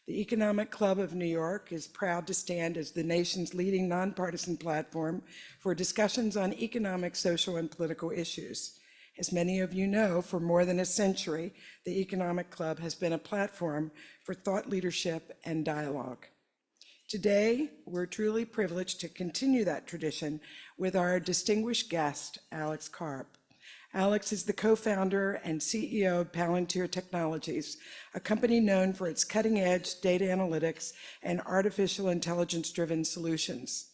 The Economic Club of New York is proud to stand as the nation's leading nonpartisan platform for discussions on economic, social, and political issues. As many of you know, for more than a century, the Economic Club has been a platform for thought leadership and dialogue. Today, we're truly privileged to continue that tradition with our distinguished guest, Alex Karp. Alex is the co-founder and CEO of Palantir Technologies, a company known for its cutting-edge data analytics and artificial intelligence-driven solutions.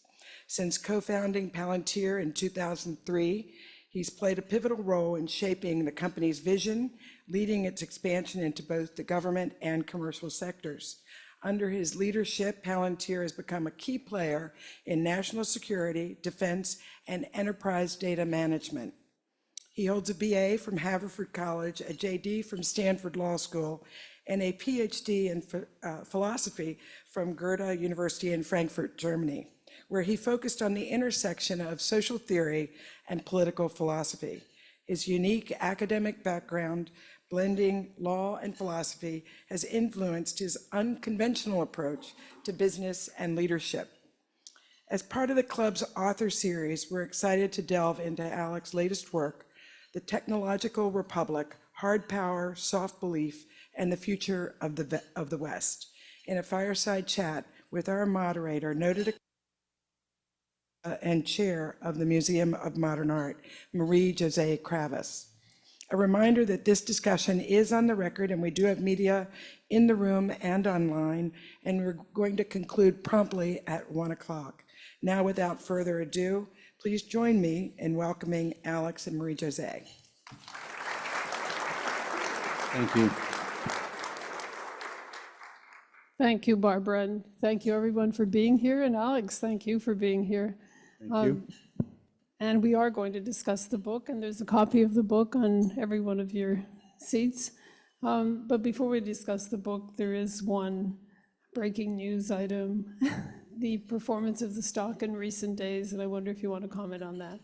Since co-founding Palantir in 2003, he's played a pivotal role in shaping the company's vision, leading its expansion into both the government and commercial sectors. Under his leadership, Palantir has become a key player in national security, defense, and enterprise data management. He holds a BA from Haverford College, a JD from Stanford Law School, and a PhD in philosophy from Goethe University in Frankfurt, Germany, where he focused on the intersection of social theory and political philosophy. His unique academic background, blending law and philosophy, has influenced his unconventional approach to business and leadership. As part of the club's author series, we're excited to delve into Alex's latest work, The Technological Republic, Hard Power, Soft Belief, and the Future of the West, in a fireside chat with our moderator, noted and chair of the Museum of Modern Art, Marie-Josée Kravis. A reminder that this discussion is on the record, and we do have media in the room and online, and we're going to conclude promptly at 1 o'clock. Now, without further ado, please join me in welcoming Alex and Marie-Josée. Thank you. Thank you, Barbara, and thank you everyone for being here. And Alex, thank you for being here. Thank you. And we are going to discuss the book, and there's a copy of the book on every one of your seats. But before we discuss the book, there is one breaking news item, the performance of the stock in recent days, and I wonder if you want to comment on that.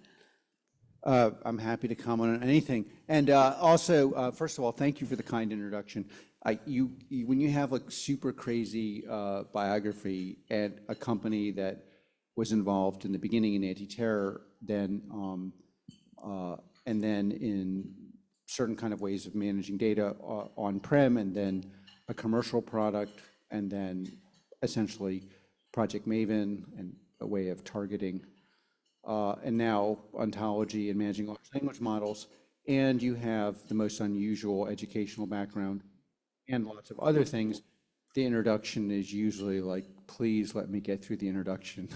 I'm happy to comment on anything. And also, first of all, thank you for the kind introduction. When you have a super crazy biography and a company that was involved in the beginning in anti-terror, then and then in certain kind of ways of managing data on-prem, and then a commercial product, and then essentially Project Maven and a way of targeting, and now ontology and managing large language models, and you have the most unusual educational background and lots of other things. The introduction is usually like, please let me get through the introduction.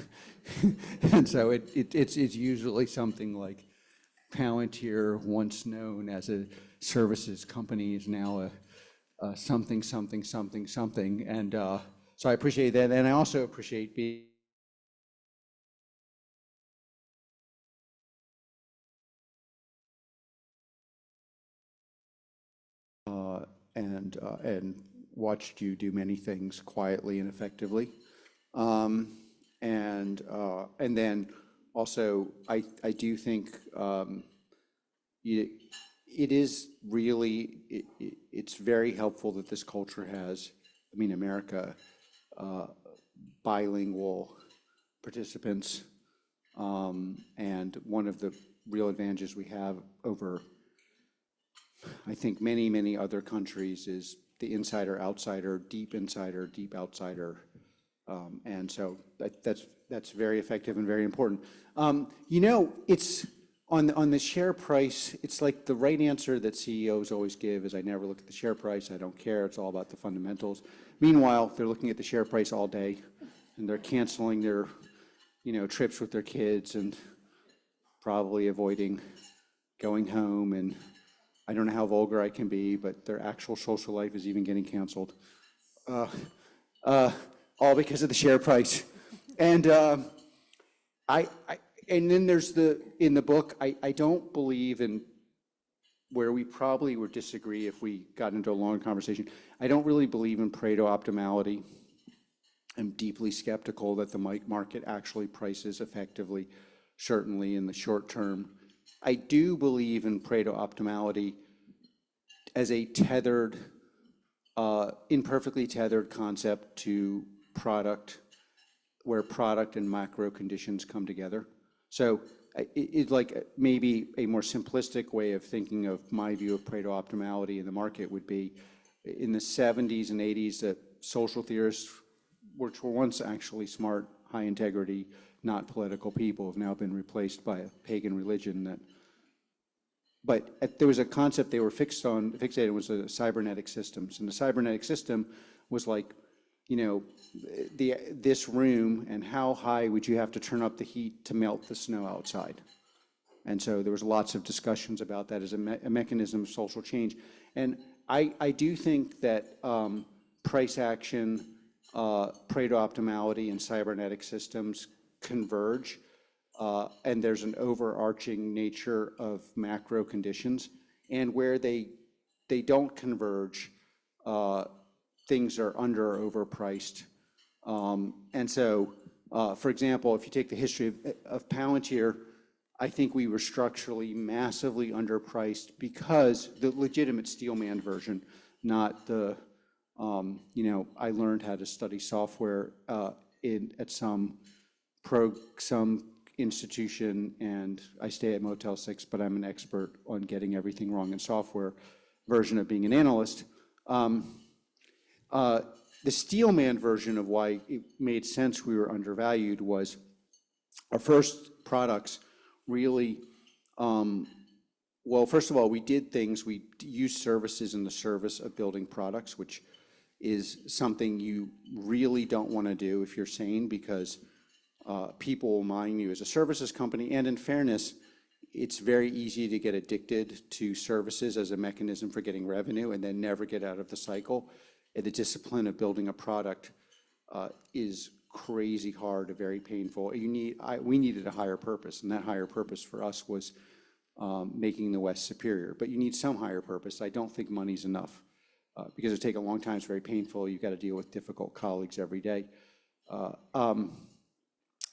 And so it's usually something like, Palantir, once known as a services company, is now a something, something, something, something. And so I appreciate that. And I also appreciate being and watched you do many things quietly and effectively. And then also, I do think it is really, it's very helpful that this culture has, I mean, America, bilingual participants. And one of the real advantages we have over, I think, many, many other countries is the insider, outsider, deep outsider. And so that's very effective and very important. You know, it's on the share price, it's like the right answer that CEOs always give is, I never look at the share price, I don't care, it's all about the fundamentals. Meanwhile, they're looking at the share price all day, and they're canceling their, trips with their kids and probably avoiding going home, and I don't know how vulgar I can be, but their actual social life is even getting canceled. All because of the share price. And and then there's in the book, I don't believe in, where we probably would disagree if we got into a long conversation, I don't really believe in Pareto optimality. I'm deeply skeptical that the market actually prices effectively, certainly in the short term. I do believe in Pareto optimality as a tethered imperfectly tethered concept to product, where product and macro conditions come together. So it's like maybe a more simplistic way of thinking of my view of Pareto optimality in the market would be in the 70s and 80s that social theorists, which were once actually smart, high integrity, not political people, have now been replaced by a pagan religion. But there was a concept they were fixated was the cybernetic systems. And the cybernetic system was like, you know, this room and how high would you have to turn up the heat to melt the snow outside? And so there was lots of discussions about that as a mechanism of social change. And I do think that price action, Pareto optimality, and cybernetic systems converge. And there's an overarching nature of macro conditions. And where they don't converge, things are under or overpriced. And so, for example, if you take the history of Palantir, I think we were structurally massively underpriced because the legitimate Steelman version, not the, you know, I learned how to study software at some institution, and I stay at Motel 6, but I'm an expert on getting everything wrong in software version of being an analyst. The Steelman version of why it made sense we were undervalued was our first products really, well, first of all, we did things, we used services in the service of building products, which is something you really don't want to do if you're sane, because people will mine you as a services company. And in fairness, it's very easy to get addicted to services as a mechanism for getting revenue and then never get out of the cycle. And the discipline of building a product is crazy hard and very painful. We needed a higher purpose, and that higher purpose for us was making the West superior. But you need some higher purpose. I don't think money's enough because it takes a long time. It's very painful. You've got to deal with difficult colleagues every day.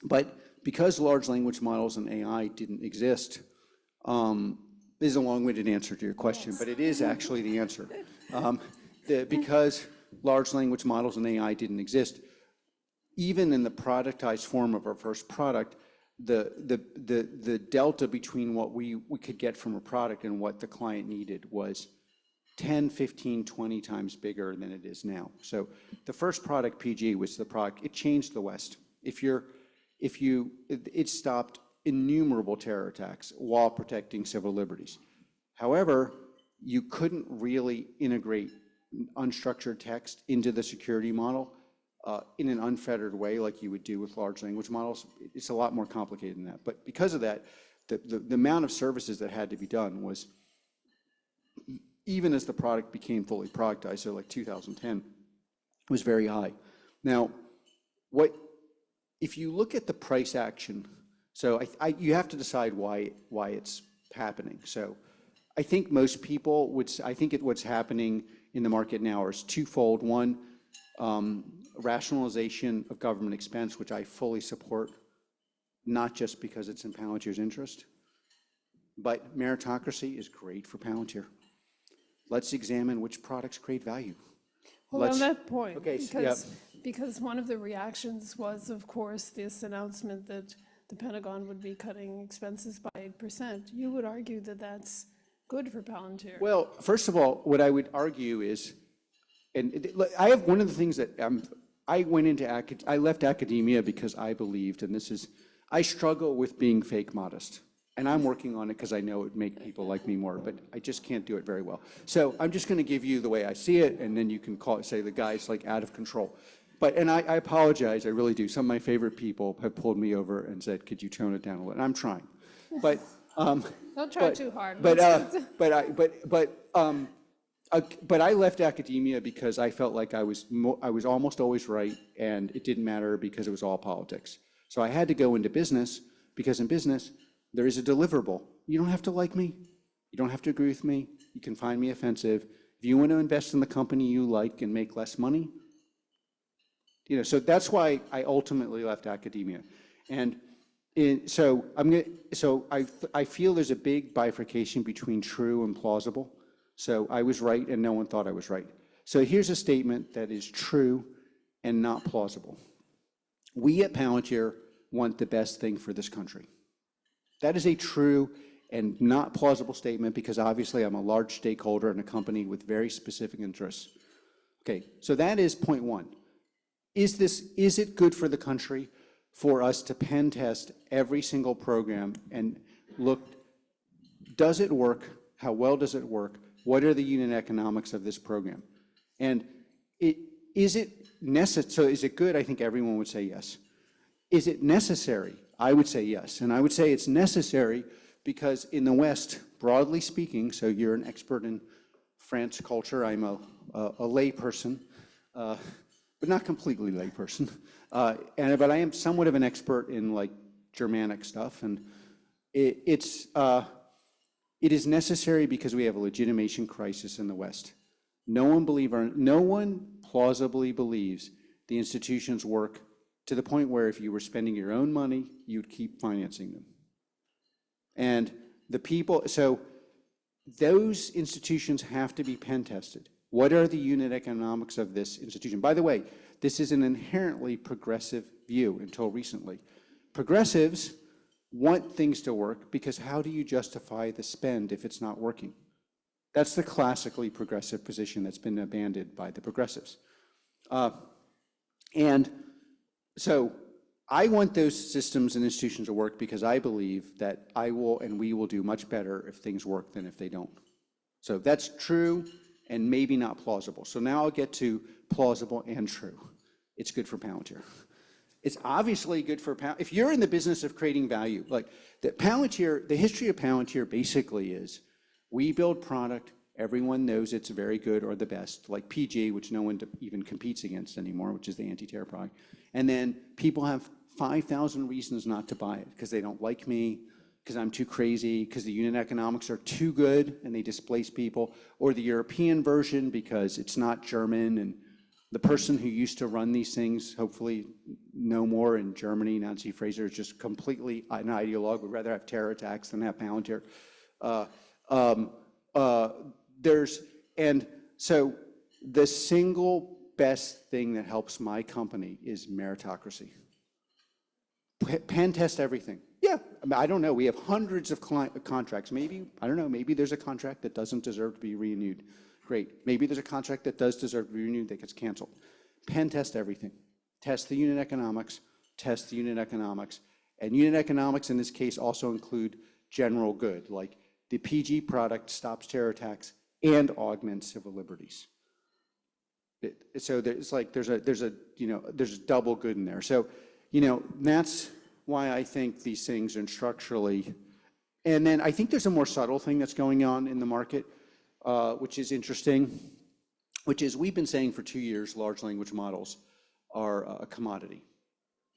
But because large language models and AI didn't exist, this is a long-winded answer to your question, but it is actually the answer. Because large language models and AI didn't exist, even in the productized form of our first product, the delta between what we could get from a product and what the client needed was 10, 15, 20 times bigger than it is now. So the first product, PG, was the product, it changed the West. It stopped innumerable terror attacks while protecting civil liberties. However, you couldn't really integrate unstructured text into the security model in an unfettered way like you would do with large language models. It's a lot more complicated than that. But because of that, the amount of services that had to be done was, even as the product became fully productized, so like 2010, was very high. Now, if you look at the price action, so you have to decide why it's happening. So I think most people what's happening in the market now is twofold. One, rationalization of government expense, which I fully support, not just because it's in Palantir's interest, but meritocracy is great for Palantir. Let's examine which products create value. Well, on that point, okay, because one of the reactions was, of course, this announcement that the Pentagon would be cutting expenses by 8%. You would argue that that's good for Palantir. Well, first of all, what I would argue is, I have one of the things that I left academia because I believed, and I struggle with being fake modest. And I'm working on it because I know it would make people like me more, but I just can't do it very well. So I'm just going to give you the way I see it, and then you can say the guy's like out of control. And I apologize, I really do. Some of my favorite people have pulled me over and said, could you tone it down a little? And I'm trying. But don't try too hard. But I left academia because I felt like I was almost always right, and it didn't matter because it was all politics. So I had to go into business, because in business, there is a deliverable. You don't have to like me. You don't have to agree with me. You can find me offensive. If you want to invest in the company you like and make less money, so that's why I ultimately left academia. And so I feel there's a big bifurcation between true and plausible. So I was right and no one thought I was right. So here's a statement that is true and not plausible. We at Palantir want the best thing for this country. That is a true and not plausible statement because obviously I'm a large stakeholder in a company with very specific interests. Okay, so that is point one. Is it good for the country for us to pen test every single program and look, does it work? How well does it work? What are the unit economics of this program? And is it necessary? So is it good? I think everyone would say yes. Is it necessary? I would say yes. And I would say it's necessary because in the West, broadly speaking, so you're an expert in France culture, I'm a lay person, but not completely lay person. But I am somewhat of an expert in like Germanic stuff. And it is necessary because we have a legitimation crisis in the West. No one plausibly believes the institutions work to the point where if you were spending your own money, you'd keep financing them. And the people, so those institutions have to be pen tested. What are the unit economics of this institution? By the way, this is an inherently progressive view until recently. Progressives want things to work because how do you justify the spend if it's not working? That's the classically progressive position that's been abandoned by the progressives. And so I want those systems and institutions to work because I believe that I will and we will do much better if things work than if they don't. So that's true and maybe not plausible. So now I'll get to plausible and true. It's good for Palantir. It's obviously good for Palantir. If you're in the business of creating value, like the history of Palantir basically is we build product, everyone knows it's very good or the best, like PG, which no one even competes against anymore, which is the anti-terror product. And then people have 5,000 reasons not to buy it because they don't like me, because I'm too crazy, because the unit economics are too good and they displace people, or the European version because it's not German and the person who used to run these things, hopefully no more in Germany, Nancy Fraser, is just completely an ideologue, would rather have terror attacks than have Palantir. And so the single best thing that helps my company is meritocracy. Pen test everything. Yeah, I don't know. We have hundreds of contracts. Maybe, I don't know, maybe there's a contract that doesn't deserve to be renewed. Great. Maybe there's a contract that does deserve to be renewed that gets canceled. Pen test everything. Test the unit economics, test the unit economics. And unit economics in this case also include general good, like the PG product stops terror attacks and augments civil liberties. So there's double good in there. So, that's why I think these things are structurally. And then I think there's a more subtle thing that's going on in the market, which is interesting, which is we've been saying for 2 years large language models are a commodity.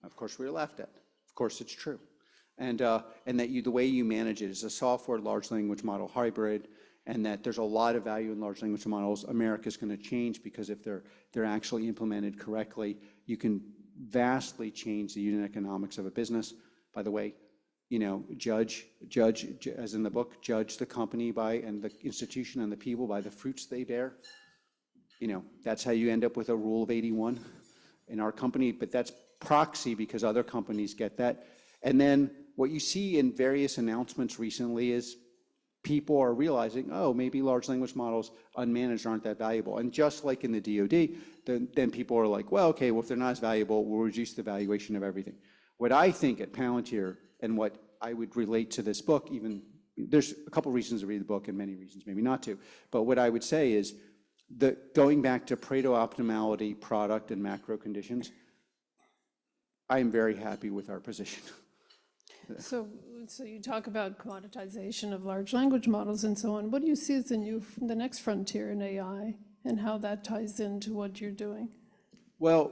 Of course, we were laughed at. Of course, it's true. And that the way you manage it is a software large language model hybrid, and that there's a lot of value in large language models. America's going to change because if they're actually implemented correctly, you can vastly change the unit economics of a business. By the way, judge, as in the book, judge the company and the institution and the people by the fruits they bear. That's how you end up with a rule of 81 in our company, but that's proxy because other companies get that. And then what you see in various announcements recently is people are realizing, oh, maybe large language models unmanaged aren't that valuable. And just like in the DoD, then people are like, well, okay, well, if they're not as valuable, we'll reduce the valuation of everything. What I think at Palantir and what I would relate to this book, even there's a couple reasons to read the book and many reasons maybe not to, but what I would say is that going back to Pareto optimality, product and macro conditions, I am very happy with our position. So you talk about commoditization of large language models and so on. What do you see as the next frontier in AI and how that ties into what you're doing? Well,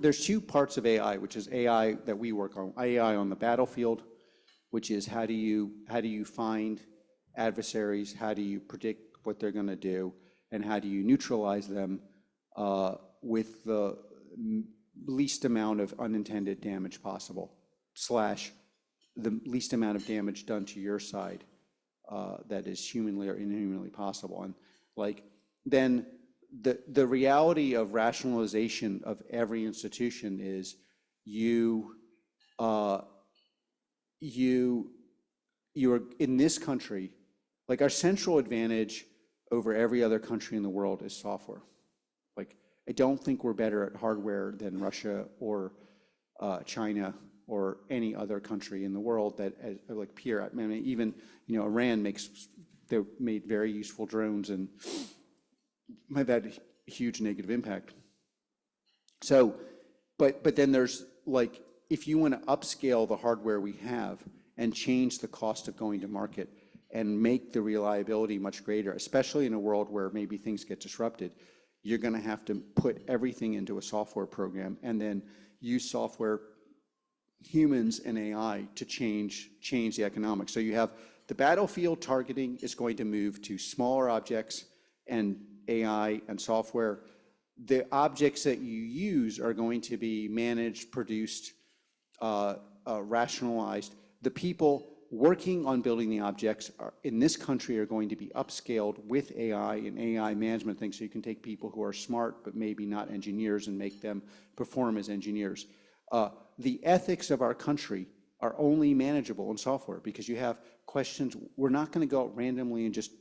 there's two parts of AI, which is AI that we work on. AI on the battlefield, which is how do you find adversaries, how do you predict what they're going to do, and how do you neutralize them with the least amount of unintended damage possible, / the least amount of damage done to your side that is humanly or inhumanly possible. And then the reality of rationalization of every institution is you are in this country, like our central advantage over every other country in the world is software. Like, I don't think we're better at hardware than Russia or China or any other country in the world that, like peer. I mean, even, you know, Iran they made very useful drones and have had a huge negative impact. So, but then there's like, if you want to upscale the hardware we have and change the cost of going to market and make the reliability much greater, especially in a world where maybe things get disrupted, you're going to have to put everything into a software program and then use software, humans and AI to change the economics. So you have the battlefield targeting is going to move to smaller objects and AI and software. The objects that you use are going to be managed, produced, rationalized. The people working on building the objects in this country are going to be upscaled with AI and AI management things, so you can take people who are smart but maybe not engineers and make them perform as engineers. The ethics of our country are only manageable in software because you have questions. We're not going to go out randomly and just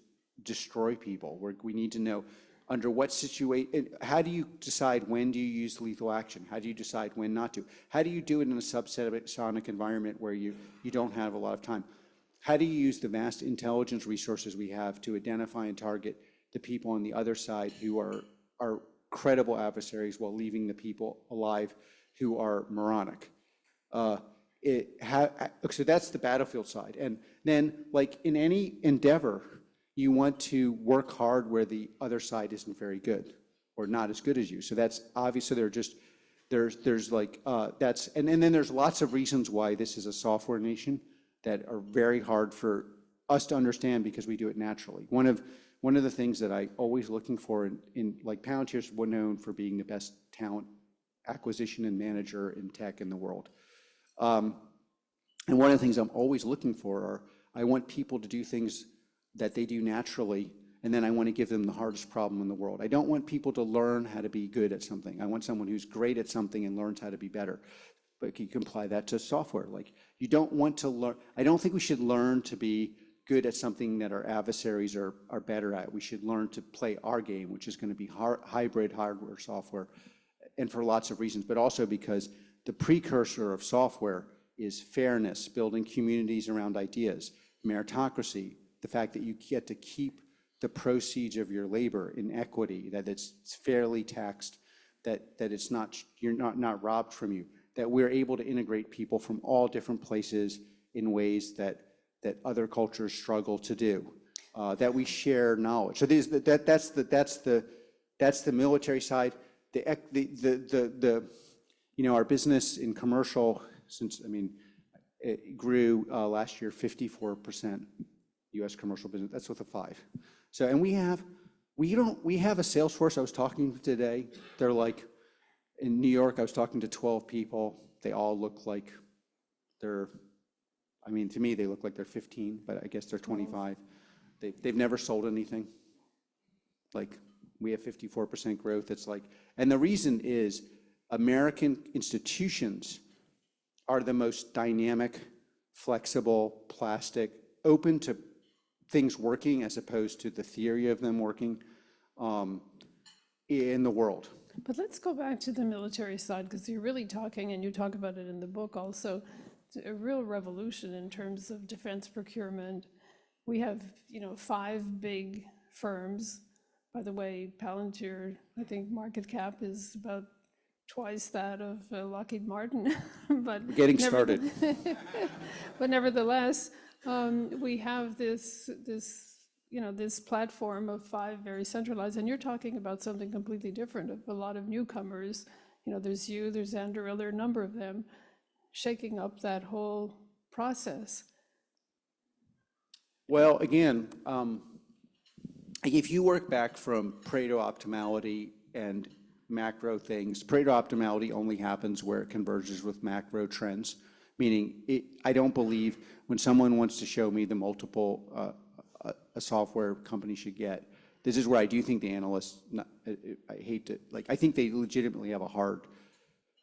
destroy people. We need to know under what situation, how do you decide when do you use lethal action? How do you decide when not to? How do you do it in a subsonic environment where you don't have a lot of time? How do you use the vast intelligence resources we have to identify and target the people on the other side who are credible adversaries while leaving the people alive who are moronic? So that's the battlefield side. And then, like in any endeavor, you want to work hard where the other side isn't very good or not as good as you. So that's obviously there's like that's and then there's lots of reasons why this is a software nation that are very hard for us to understand because we do it naturally. One of the things that I always looking for in like Palantir's known for being the best talent acquisition and manager in tech in the world. And one of the things I'm always looking for are I want people to do things that they do naturally, and then I want to give them the hardest problem in the world. I don't want people to learn how to be good at something. I want someone who's great at something and learns how to be better. But you can apply that to software. Like, you don't want to learn, I don't think we should learn to be good at something that our adversaries are better at. We should learn to play our game, which is going to be hybrid hardware, software, and for lots of reasons, but also because the precursor of software is fairness, building communities around ideas, meritocracy, the fact that you get to keep the proceeds of your labor in equity, that it's fairly taxed, that it's not, you're not robbed from you, that we're able to integrate people from all different places in ways that other cultures struggle to do, that we share knowledge. So that's the military side. You know, our business in commercial, since, I mean, it grew last year 54%. U.S. commercial business. That's with a 5. So, and we have a sales force. I was talking today. They're like in New York. I was talking to 12 people. They all look like they're. I mean, to me, they look like they're 15, but I guess they're 25. They've never sold anything. Like, we have 54% growth. It's like, and the reason is American institutions are the most dynamic, flexible, plastic, open to things working as opposed to the theory of them working in the world. But let's go back to the military side, because you're really talking, and you talk about it in the book also, a real revolution in terms of defense procurement. We have, 5 big firms. By the way, Palantir, I think market cap is about twice that of Lockheed Martin. But we're getting started. But nevertheless, we have this platform of 5 very centralized, and you're talking about something completely different, of a lot of newcomers. There's you, there's Andrew, there are a number of them, shaking up that whole process. Well, again, if you work back from Pareto optimality and macro things, Pareto optimality only happens where it converges with macro trends. Meaning, I don't believe when someone wants to show me the multiple a software company should get, this is where I do think the analysts, I hate to, like, I think they legitimately have a hard,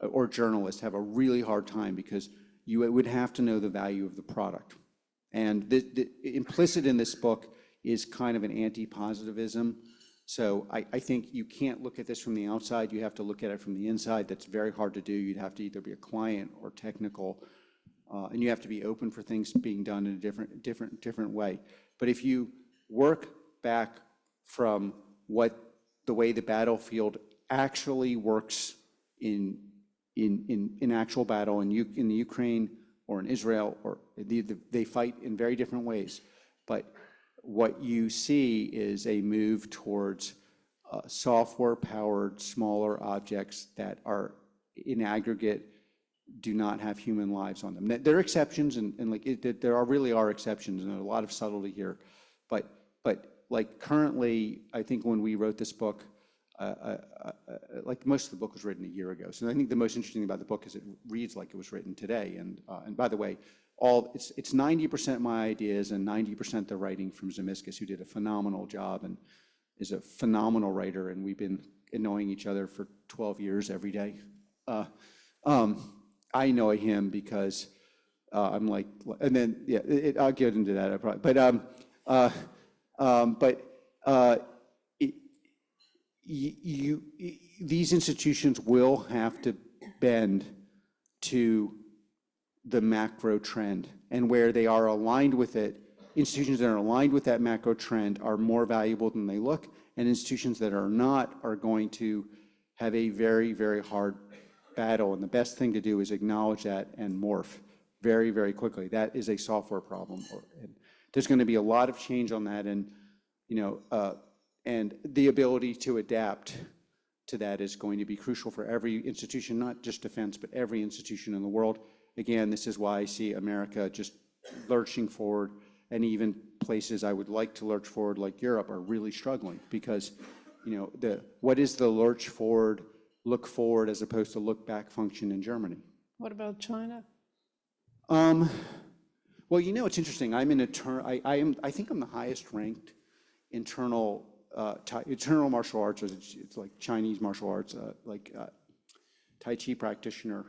or journalists have a really hard time because you would have to know the value of the product. And the implicit in this book is kind of an anti-positivism. So I think you can't look at this from the outside. You have to look at it from the inside. That's very hard to do. You'd have to either be a client or technical, and you have to be open for things being done in a different way. But if you work back from the way the battlefield actually works in actual battle in the Ukraine or in Israel, or they fight in very different ways. But what you see is a move towards software-powered, smaller objects that are, in aggregate, do not have human lives on them. There are exceptions, and like there really are exceptions, and there's a lot of subtlety here. But like currently, I think when we wrote this book, like most of the book was written a year ago. So I think the most interesting thing about the book is it reads like it was written today. And by the way, it's 90% my ideas and 90% the writing from Zemiscus, who did a phenomenal job and is a phenomenal writer. And we've been annoying each other for 12 years every day. I annoy him because I'm like, and then yeah, I'll get into that. These institutions will have to bend to the macro trend, and where they are aligned with it, institutions that are aligned with that macro trend are more valuable than they look, and institutions that are not are going to have a very, very hard battle, and the best thing to do is acknowledge that and morph very, very quickly. That is a software problem. And there's going to be a lot of change on that, and and the ability to adapt to that is going to be crucial for every institution, not just defense, but every institution in the world. Again, this is why I see America just lurching forward, and even places I would like to lurch forward, like Europe, are really struggling because, what is the lurch forward, look forward as opposed to look back function in Germany? What about China? Well, it's interesting. I'm in I think I'm the highest ranked internal martial arts. It's like Chinese martial arts, Tai Chi practitioner.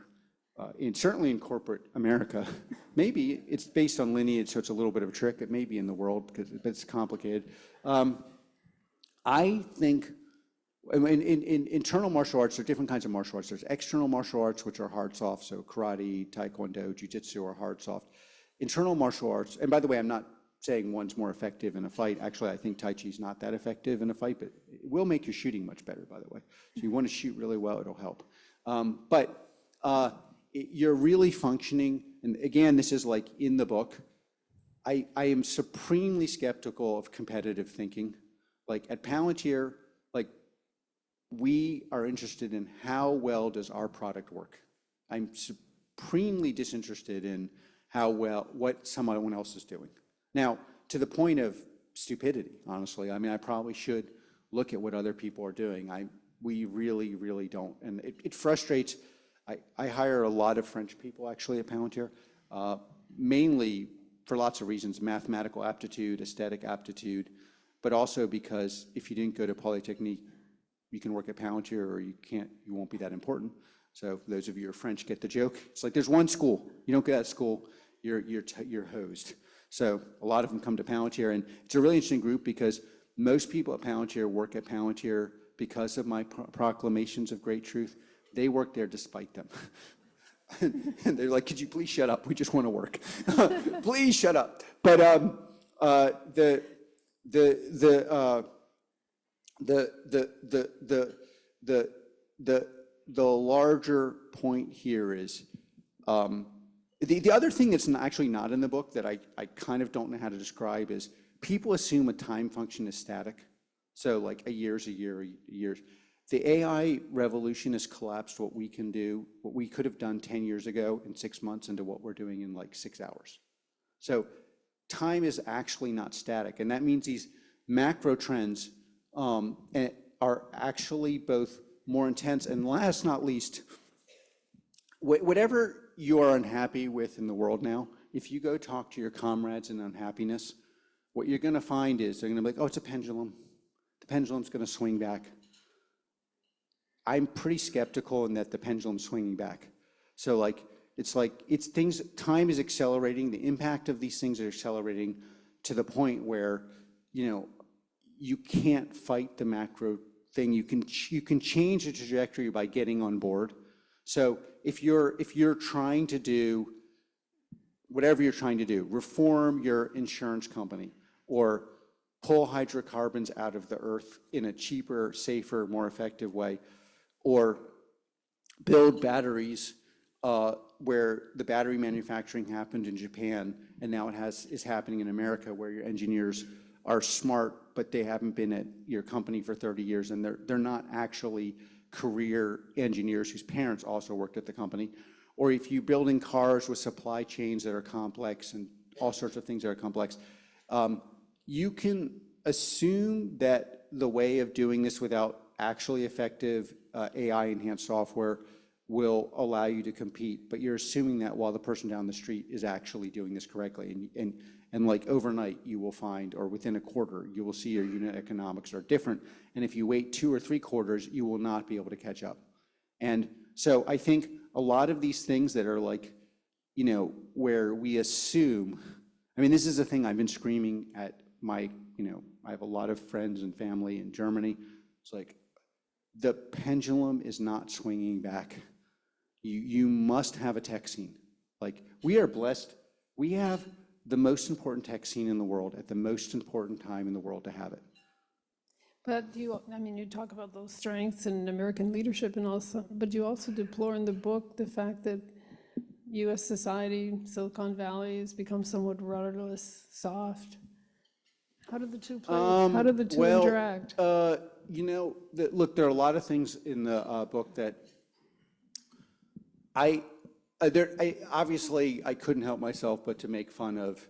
Certainly in corporate America. Maybe it's based on lineage, so it's a little bit of a trick. It may be in the world because it's complicated. I think in internal martial arts, there are different kinds of martial arts. There's external martial arts, which are hard soft, so karate, taekwondo, jiu-jitsu are hard soft. Internal martial arts, and by the way, I'm not saying one's more effective in a fight. Actually, I think Tai Chi is not that effective in a fight, but it will make your shooting much better, by the way. So you want to shoot really well, it'll help. You're really functioning, and again, this is like in the book, I am supremely skeptical of competitive thinking. Like at Palantir, we are interested in how well does our product work. I'm supremely disinterested in what someone else is doing. Now, to the point of stupidity, honestly, I probably should look at what other people are doing. We really, really don't, and it frustrates. I hire a lot of French people actually at Palantir, mainly for lots of reasons: mathematical aptitude, aesthetic aptitude, but also because if you didn't go to Polytechnique, you can work at Palantir, or you won't be that important. So those of you who are French get the joke. It's like there's one school. You don't go to that school, you're hosed. So a lot of them come to Palantir, and it's a really interesting group because most people at Palantir work at Palantir because of my proclamations of great truth. They work there despite them. And they're like, could you please shut up? We just want to work. Please shut up. But the larger point here is the other thing that's actually not in the book that I kind of don't know how to describe is people assume a time function is static. So like a year's a year, years. The AI revolution has collapsed what we can do, what we could have done 10 years ago in 6 months into what we're doing in like 6 hours. So time is actually not static. And that means these macro trends are actually both more intense. And last not least, whatever you are unhappy with in the world now, if you go talk to your comrades in unhappiness, what you're going to find is they're going to be like, oh, it's a pendulum. The pendulum's going to swing back. I'm pretty skeptical in that the pendulum's swinging back. So like, it's things, time is accelerating, the impact of these things are accelerating to the point where, you can't fight the macro thing. You can change the trajectory by getting on board. So if you're trying to do whatever you're trying to do, reform your insurance company or pull hydrocarbons out of the earth in a cheaper, safer, more effective way, or build batteries where the battery manufacturing happened in Japan and now is happening in America, where your engineers are smart, but they haven't been at your company for 30 years and they're not actually career engineers whose parents also worked at the company. Or if you're building cars with supply chains that are complex and all sorts of things that are complex, you can assume that the way of doing this without actually effective AI-enhanced software will allow you to compete, but you're assuming that while the person down the street is actually doing this correctly. And like overnight, you will find, or within a quarter, you will see your unit economics are different. And if you wait 2 or 3 quarters, you will not be able to catch up. And so I think a lot of these things that are like, where we assume, I mean, this is a thing I've been screaming at my, I have a lot of friends and family in Germany. It's like, the pendulum is not swinging back. You must have a tech scene. Like, we are blessed. We have the most important tech scene in the world at the most important time in the world to have it. But you talk about those strengths and American leadership and also, but you also deplore in the book the fact that US society, Silicon Valley, has become somewhat rudderless, soft. How do the two play? How do the two interact? Look, there are a lot of things in the book that obviously I couldn't help myself but to make fun of,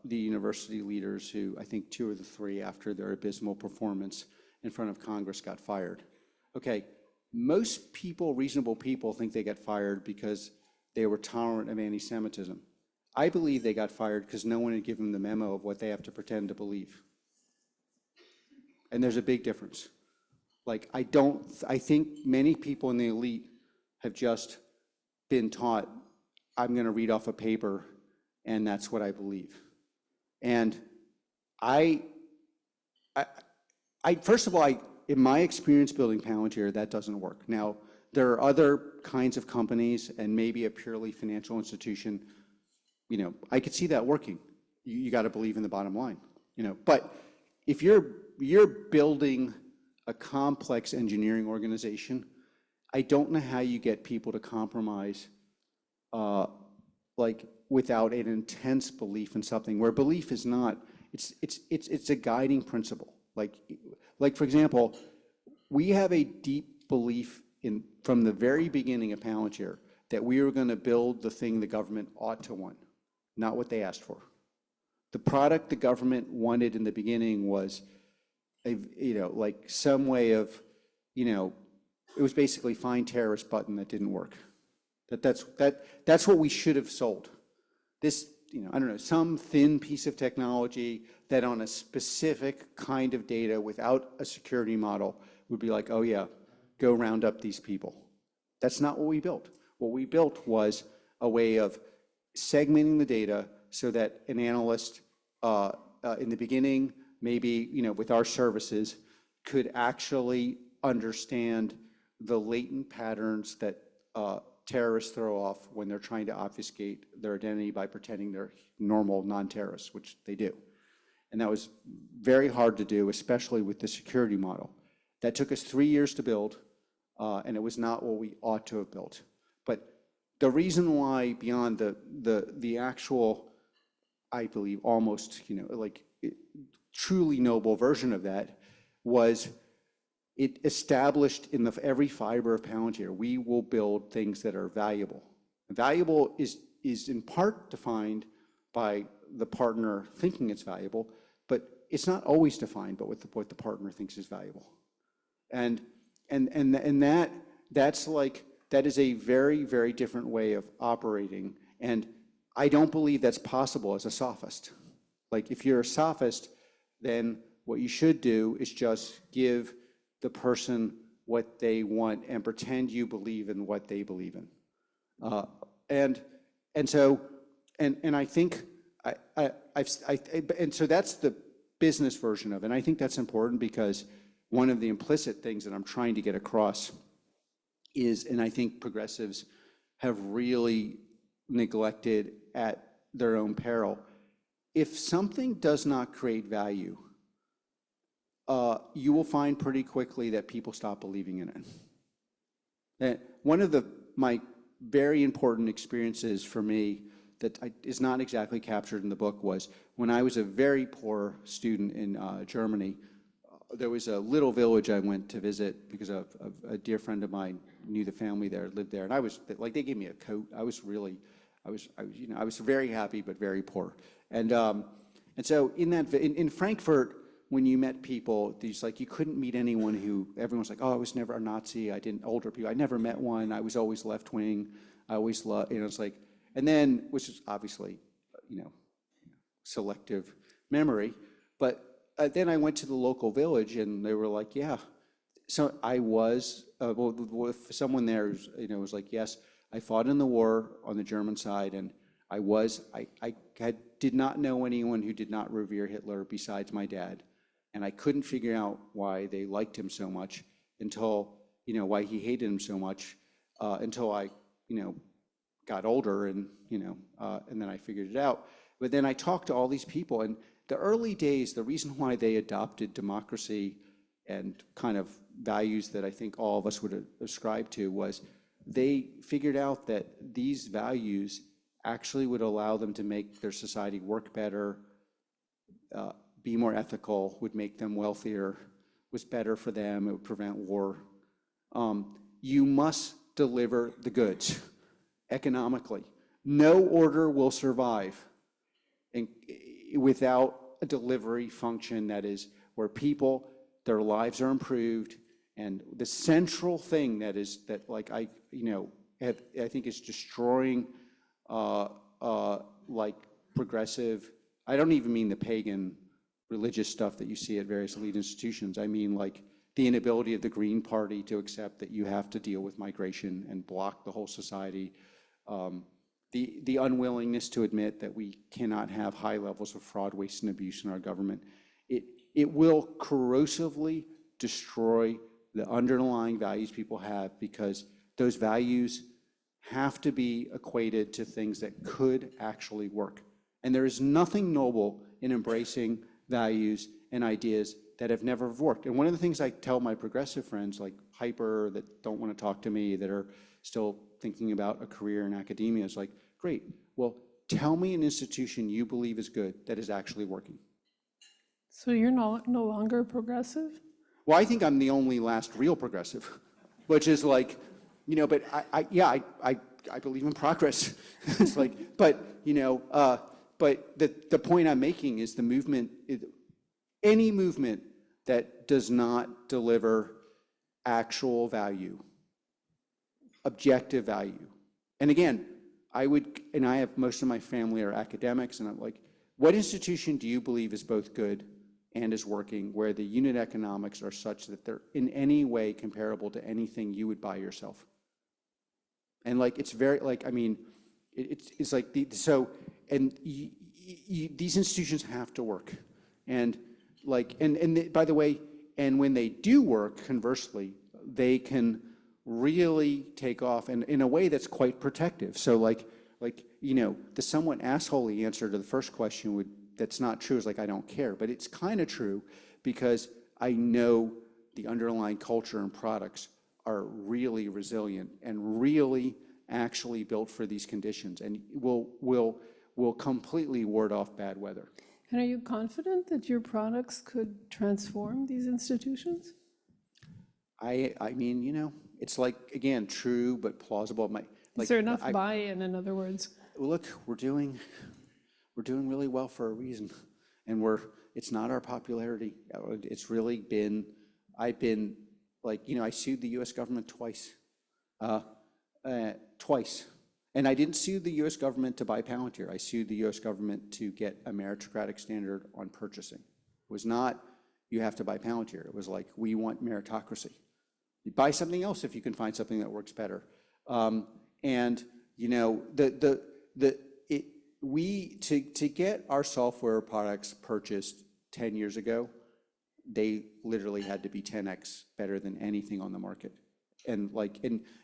the university leaders who, I think 2 of the 3 after their abysmal performance in front of Congress got fired. Okay, most people, reasonable people, think they got fired because they were tolerant of anti-Semitism. I believe they got fired because no one had given them the memo of what they have to pretend to believe. And there's a big difference. Like, I think many people in the elite have just been taught, I'm going to read off a paper and that's what I believe. And first of all, in my experience building Palantir, that doesn't work. Now, there are other kinds of companies and maybe a purely financial institution, I could see that working. You got to believe in the bottom line, But if you're building a complex engineering organization, I don't know how you get people to compromise without an intense belief in something where belief is not, it's a guiding principle. Like for example, we have a deep belief from the very beginning of Palantir that we were going to build the thing the government ought to want, not what they asked for. The product the government wanted in the beginning was some way of, it was basically find terrorist button that didn't work. That's what we should have sold. This, I don't know, some thin piece of technology that on a specific kind of data without a security model would be like, oh yeah, go round up these people. That's not what we built. What we built was a way of segmenting the data so that an analyst in the beginning, maybe with our services, could actually understand the latent patterns that terrorists throw off when they're trying to obfuscate their identity by pretending they're normal non-terrorists, which they do. And that was very hard to do, especially with the security model. That took us 3 years to build, and it was not what we ought to have built. But the reason why, beyond the actual, I believe, almost truly noble version of that, was it established in every fiber of Palantir, we will build things that are valuable. Valuable is in part defined by the partner thinking it's valuable, but it's not always defined by what the partner thinks is valuable. And that is a very, very different way of operating. And I don't believe that's possible as a sophist. Like, if you're a sophist, then what you should do is just give the person what they want and pretend you believe in what they believe in. And so I think and so that's the business version of it. And I think that's important because one of the implicit things that I'm trying to get across is, and I think progressives have really neglected at their own peril, if something does not create value, you will find pretty quickly that people stop believing in it. And one of my very important experiences for me that is not exactly captured in the book was when I was a very poor student in Germany. There was a little village I went to visit because a dear friend of mine knew the family there, lived there, and I was like, they gave me a coat. I was very happy but very poor, and so in Frankfurt, when you met people, you couldn't meet anyone who, everyone's like, oh, I was never a Nazi. Older people, I never met one. I was always left wing. I always loved, it's like, and then, which is obviously, selective memory, but then I went to the local village and they were like, yeah. So I was, someone there, was like, yes, I fought in the war on the German side, and I did not know anyone who did not revere Hitler besides my dad. And I couldn't figure out why they liked him so much until, why he hated him so much until I, got older and then I figured it out. But then I talked to all these people, and the early days, the reason why they adopted democracy and kind of values that I think all of us would ascribe to was they figured out that these values actually would allow them to make their society work better, be more ethical, would make them wealthier, was better for them, it would prevent war. You must deliver the goods economically. No order will survive without a delivery function that is where people, their lives are improved, and the central thing that I think is destroying like progressive, I don't even mean the pagan religious stuff that you see at various elite institutions. I mean like the inability of the Green Party to accept that you have to deal with migration and block the whole society. The unwillingness to admit that we cannot have high levels of fraud, waste, and abuse in our government. It will corrosively destroy the underlying values people have, because those values have to be equated to things that could actually work. And there is nothing noble in embracing values and ideas that have never worked. And one of the things I tell my progressive friends, like hyper, that don't want to talk to me, that are still thinking about a career in academia, is like, great, well, tell me an institution you believe is good that is actually working. So you're no longer progressive? Well, I think I'm the only last real progressive, which is like, but I believe in progress. It's like, but the point I'm making is the movement, any movement that does not deliver actual value, objective value. And again, I have most of my family are academics, and I'm like, what institution do you believe is both good and is working, where the unit economics are such that they're in any way comparable to anything you would buy yourself? And like, it's very, like, I mean, it's like, these institutions have to work. And like, by the way, and when they do work, conversely, they can really take off and in a way that's quite protective. So like, the somewhat assholey answer to the first question that's not true is like, I don't care, but it's kind of true, because I know the underlying culture and products are really resilient and really actually built for these conditions, and will completely ward off bad weather. And are you confident that your products could transform these institutions? I mean, it's like, again, true but plausible. Is there enough buy-in, in other words? Look, we're doing really well for a reason, and it's not our popularity. It's really been, I've been like, I sued the U.S. government twice, and I didn't sue the U.S. government to buy Palantir. I sued the U.S. government to get a meritocratic standard on purchasing. It was not you have to buy Palantir. It was like, we want meritocracy. You buy something else if you can find something that works better. And you know, to get our software products purchased 10 years ago, they literally had to be 10x better than anything on the market. And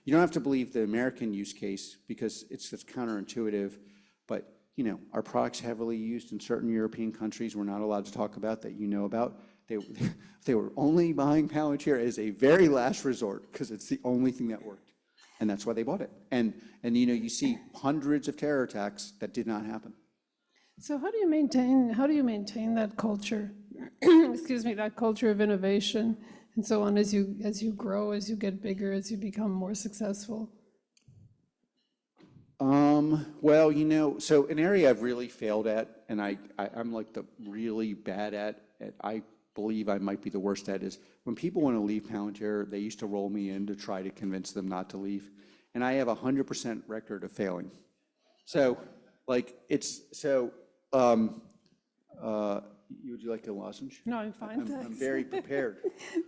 you don't have to believe the American use case because it's counterintuitive, but you know, our products heavily used in certain European countries we're not allowed to talk about that you know about. They were only buying Palantir as a very last resort because it's the only thing that worked. And that's why they bought it. And you know, you see hundreds of terror attacks that did not happen. So how do you maintain that culture, excuse me, that culture of innovation and so on as you grow, as you get bigger, as you become more successful? Well, you know, so an area I've really failed at, and I'm like the really bad at, and I believe I might be the worst at, is when people want to leave Palantir, they used to roll me in to try to convince them not to leave. And I have a 100% record of failing. So, like, would you like a lozenge? No, I'm fine, thanks. I'm very prepared.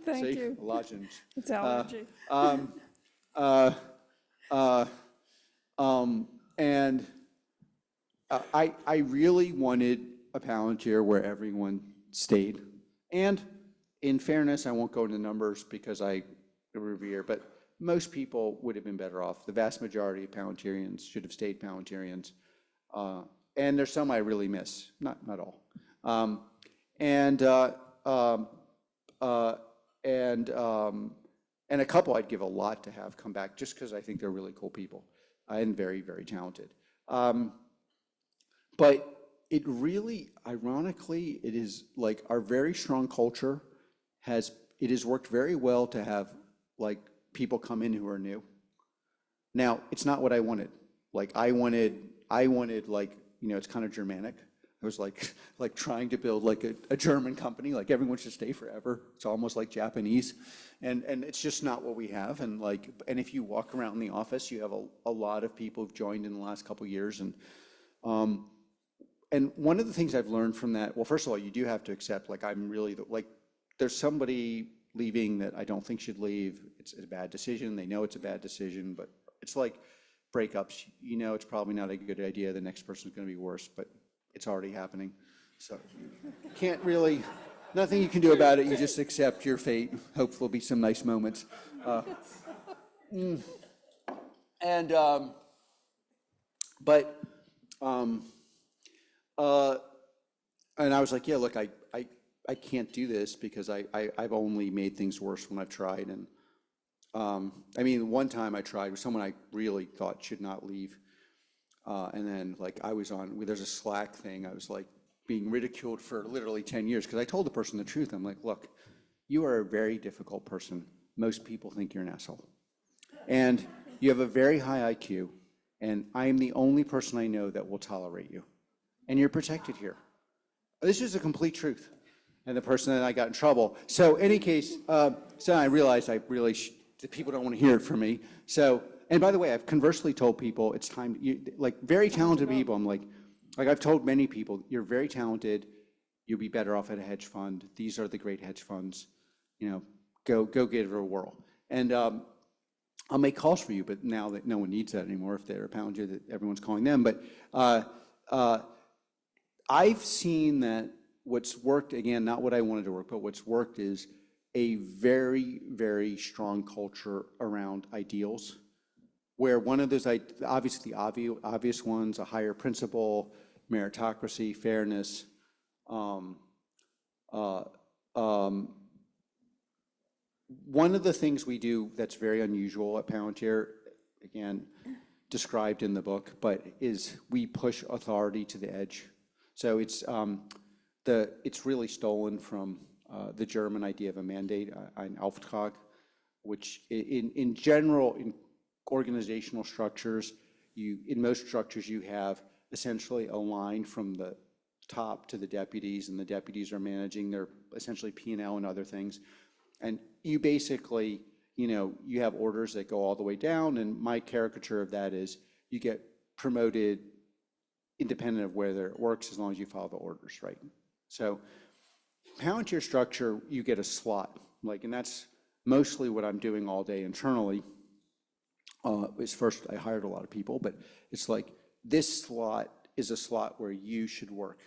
Thank See? you. A lozenge. It's allergy. And I really wanted a Palantir where everyone stayed. And in fairness, I won't go into numbers because I revere, but most people would have been better off. The vast majority of Palantirians should have stayed Palantirians. And there's some I really miss, not all. And a couple I'd give a lot to have come back just because I think they're really cool people and very, very talented. But it really, ironically, it is like our very strong culture has worked very well to have like people come in who are new. Now, it's not what I wanted. Like I wanted like, you know, it's kind of Germanic. I was like trying to build like a German company, like everyone should stay forever. It's almost like Japanese. And it's just not what we have. And if you walk around in the office, you have a lot of people who've joined in the last couple of years. And one of the things I've learned from that, well, first of all, you do have to accept, like, I'm really, there's somebody leaving that I don't think should leave. It's a bad decision. They know it's a bad decision, but it's like breakups. You know, it's probably not a good idea. The next person's going to be worse, but it's already happening. So can't really, nothing you can do about it. You just accept your fate. Hope there'll be some nice moments. And I was like, yeah, look, I can't do this because I've only made things worse when I've tried. And I mean, one time I tried with someone I really thought should not leave. And then like there's a Slack thing. I was like being ridiculed for literally 10 years because I told the person the truth. I'm like, look, you are a very difficult person. Most people think you're an asshole. And you have a very high IQ. And I am the only person I know that will tolerate you. And you're protected here. This is the complete truth. And the person that I got in trouble. So in any case, so I realized that people don't want to hear it from me. So, and by the way, I've conversely told people it's time, like very talented people, I'm like I've told many people, you're very talented, you'll be better off at a hedge fund. These are the great hedge funds, you know, go give it a whirl. And I'll make calls for you, but now that no one needs that anymore, if they're a Palantir, that everyone's calling them. But I've seen that what's worked, again, not what I wanted to work, but what's worked is a very, very strong culture around ideals, where one of those, obviously the obvious ones, a higher principle, meritocracy, fairness. One of the things we do that's very unusual at Palantir, again, described in the book, but is we push authority to the edge. So it's really stolen from the German idea of a mandate, ein Auftrag, which in general, in organizational structures, in most structures you have essentially a line from the top to the deputies, and the deputies are managing their essentially P&L and other things. And you basically, you know, you have orders that go all the way down, and my caricature of that is you get promoted independent of whether it works as long as you follow the orders, right? So Palantir structure, you get a slot, like, and that's mostly what I'm doing all day internally. Is first, I hired a lot of people, but it's like, this slot is a slot where you should work.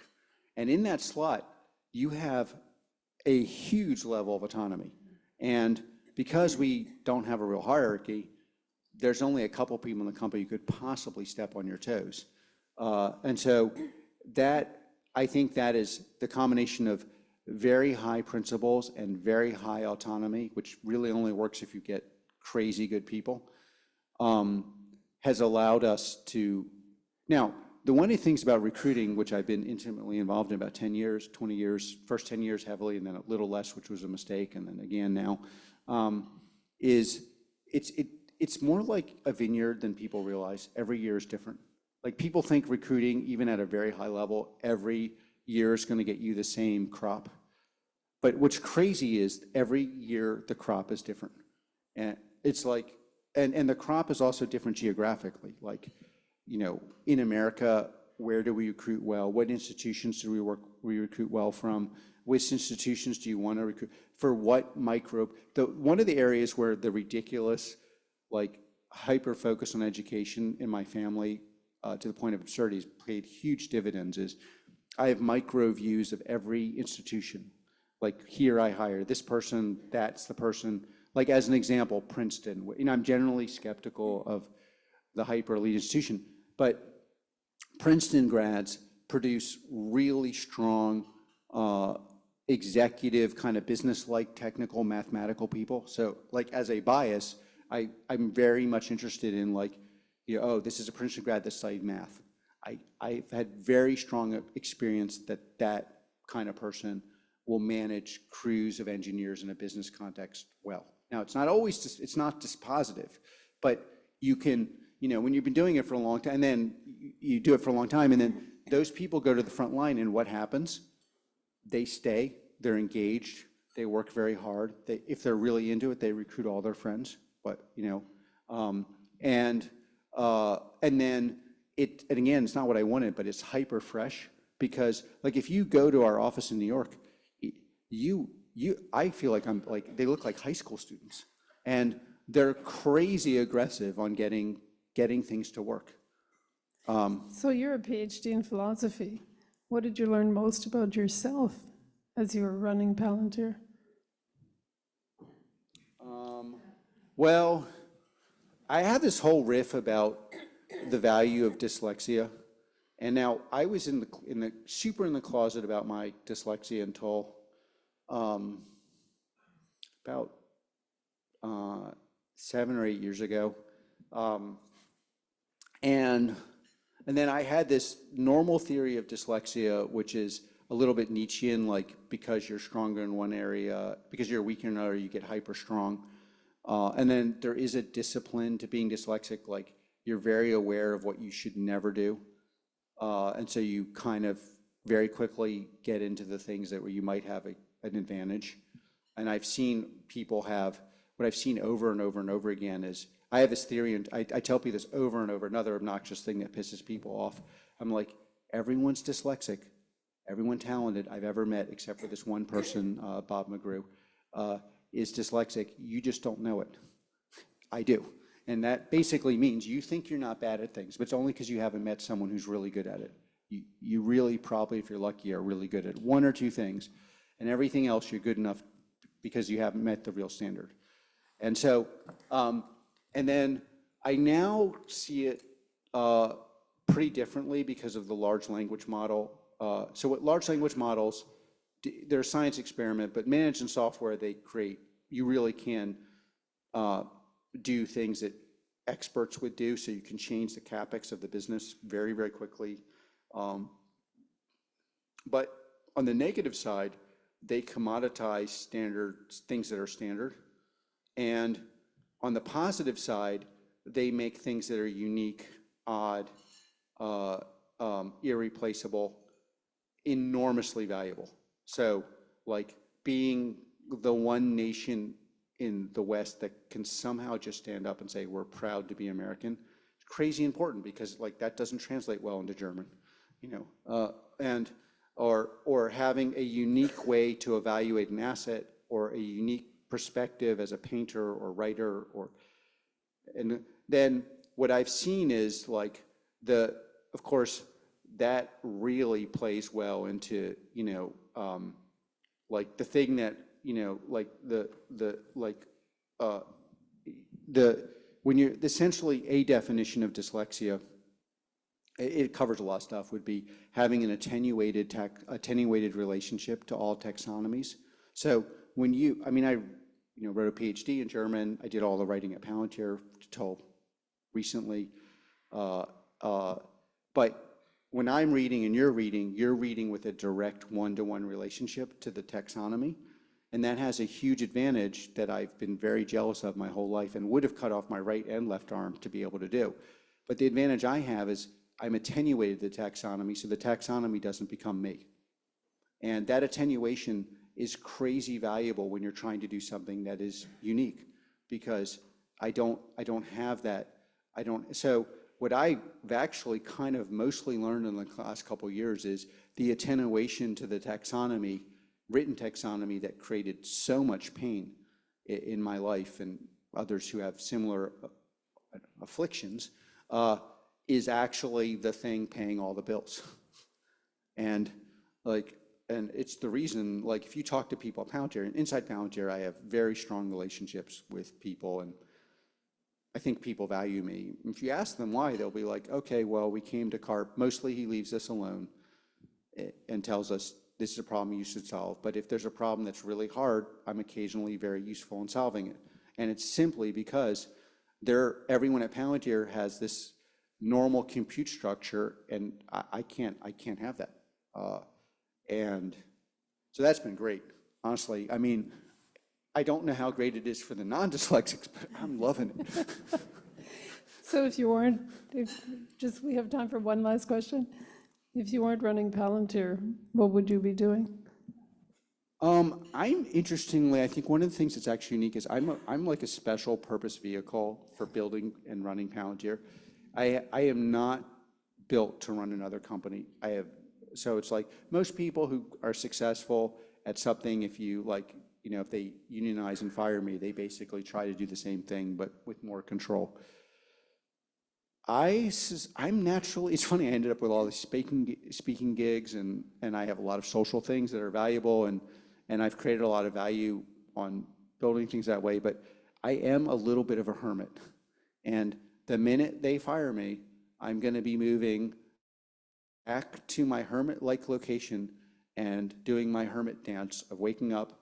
And in that slot, you have a huge level of autonomy. And because we don't have a real hierarchy, there's only a couple people in the company who could possibly step on your toes. And so that, I think that is the combination of very high principles and very high autonomy, which really only works if you get crazy good people, has allowed us to. Now, the one of the things about recruiting, which I've been intimately involved in about 10 years, 20 years, first 10 years heavily, and then a little less, which was a mistake, and then again now, is it's more like a vineyard than people realize. Every year is different. Like, people think recruiting, even at a very high level, every year is going to get you the same crop. But what's crazy is every year the crop is different. And it's like, and the crop is also different geographically. Like, you know, in America, where do we recruit well? What institutions do we recruit well from? Which institutions do you want to recruit? For what microbe? One of the areas where the ridiculous, like, hyper focus on education in my family, to the point of absurdity, has paid huge dividends, is I have micro views of every institution. Like, here I hire this person, that's the person. Like, as an example, Princeton. You know, I'm generally skeptical of the hyper elite institution, but Princeton grads produce really strong executive, kind of business-like, technical, mathematical people. So, like, as a bias, I'm very much interested in, like, you know, oh, this is a Princeton grad that studied math. I've had very strong experience that kind of person will manage crews of engineers in a business context well. Now, it's not always just, it's not dispositive, but you can, you know, when you've been doing it for a long time, and then you do it for a long time, and then those people go to the front line, and what happens? They stay, they're engaged, they work very hard. If they're really into it, they recruit all their friends, but, you know, and then and again, it's not what I wanted, but it's hyper fresh, because, like, if you go to our office in New York, I feel like they look like high school students, and they're crazy aggressive on getting things to work. So you're a PhD in philosophy. What did you learn most about yourself as you were running Palantir? Well, I had this whole riff about the value of dyslexia, and now I was in the super in the closet about my dyslexia until about 7 or 8 years ago, and then I had this normal theory of dyslexia, which is a little bit Nietzschean, like, because you're stronger in one area, because you're weaker in another, you get hyper strong. And then there is a discipline to being dyslexic, like, you're very aware of what you should never do. And so you kind of very quickly get into the things that where you might have an advantage. And I've seen people what I've seen over and over and over again is, I have this theory, and I tell people this over and over, another obnoxious thing that pisses people off. I'm like, everyone's dyslexic, everyone talented I've ever met, except for this one person, Bob McGrew, is dyslexic. You just don't know it. I do. And that basically means you think you're not bad at things, but it's only because you haven't met someone who's really good at it. You really probably, if you're lucky, are really good at one or two things, and everything else you're good enough because you haven't met the real standard. And so, and then I now see it pretty differently because of the large language model. So what large language models, they're a science experiment, but managed in software they create, you really can do things that experts would do, so you can change the CapEx of the business very, very quickly. But on the negative side, they commoditize things that are standard. And on the positive side, they make things that are unique, odd, irreplaceable, enormously valuable. So, like, being the one nation in the West that can somehow just stand up and say, we're proud to be American, it's crazy important, because, like, that doesn't translate well into German, you know. And or having a unique way to evaluate an asset or a unique perspective as a painter or writer and then what I've seen is like of course, that really plays well into, like the thing that, like when you're essentially a definition of dyslexia, it covers a lot of stuff, would be having an attenuated relationship to all taxonomies. So when I wrote a PhD in German. I did all the writing at Palantir till recently. But when I'm reading and you're reading with a direct one-to-one relationship to the taxonomy. And that has a huge advantage that I've been very jealous of my whole life and would have cut off my right and left arm to be able to do. But the advantage I have is I'm attenuated the taxonomy, so the taxonomy doesn't become me. And that attenuation is crazy valuable when you're trying to do something that is unique, because I don't have that. So what I've actually kind of mostly learned in the last couple of years is the attenuation to the taxonomy, written taxonomy, that created so much pain in my life and others who have similar afflictions, is actually the thing paying all the bills. And it's the reason, like, if you talk to people at Palantir, and inside Palantir, I have very strong relationships with people, and I think people value me. If you ask them why, they'll be like, okay, well, we came to Karp. Mostly he leaves us alone and tells us this is a problem you should solve. But if there's a problem that's really hard, I'm occasionally very useful in solving it. And it's simply because everyone at Palantir has this normal compute structure, and I can't have that. And so that's been great, honestly. I mean, I don't know how great it is for the non-dyslexics, but I'm loving it. So we have time for one last question. If you weren't running Palantir, what would you be doing? Interestingly, I think one of the things that's actually unique is I'm like a special purpose vehicle for building and running Palantir. I am not built to run another company. So it's like most people who are successful at something, if they unionize and fire me, they basically try to do the same thing, but with more control. I'm naturally, it's funny, I ended up with all these speaking gigs, and I have a lot of social things that are valuable, and I've created a lot of value on building things that way, but I am a little bit of a hermit. And the minute they fire me, I'm going to be moving back to my hermit-like location and doing my hermit dance of waking up,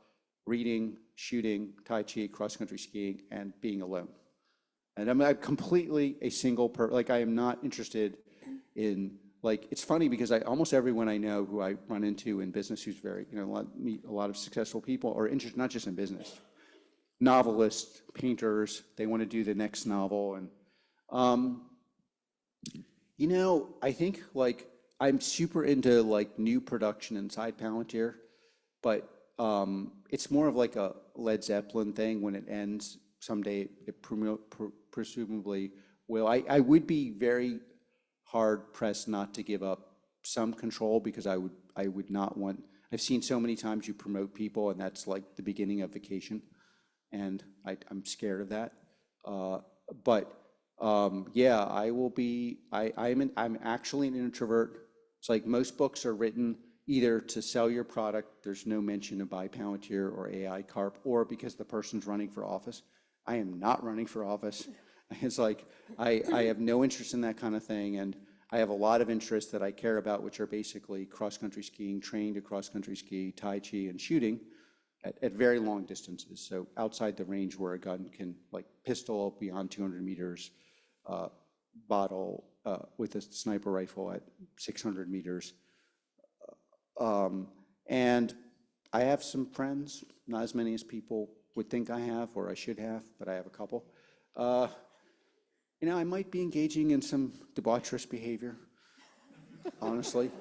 reading, shooting, Tai Chi, cross-country skiing, and being alone. And I'm completely a single person. Like, I am not interested in, like, it's funny because almost everyone I know who I run into in business who's very, meet a lot of successful people are interested not just in business. Novelists, painters, they want to do the next novel. And, I think, like, I'm super into, like, new production inside Palantir, but it's more of like a Led Zeppelin thing. When it ends, someday it presumably will. I would be very hard pressed not to give up some control, because I would not want. I've seen so many times you promote people, and that's like the beginning of vacation, and I'm scared of that. Yeah, I will be. I'm actually an introvert. It's like most books are written either to sell your product. There's no mention of buy Palantir or AI Karp, or because the person's running for office. I am not running for office. It's like I have no interest in that kind of thing, and I have a lot of interests that I care about, which are basically cross-country skiing, training to cross-country ski, Tai Chi, and shooting at very long distances. So outside the range where a gun can, like, pistol beyond 200 meters, bottle with a sniper rifle at 600 meters. And I have some friends, not as many as people would think I have, or I should have, but I have a couple. I might be engaging in some debaucherous behavior, honestly.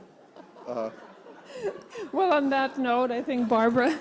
Well, on that note, I think Barbara.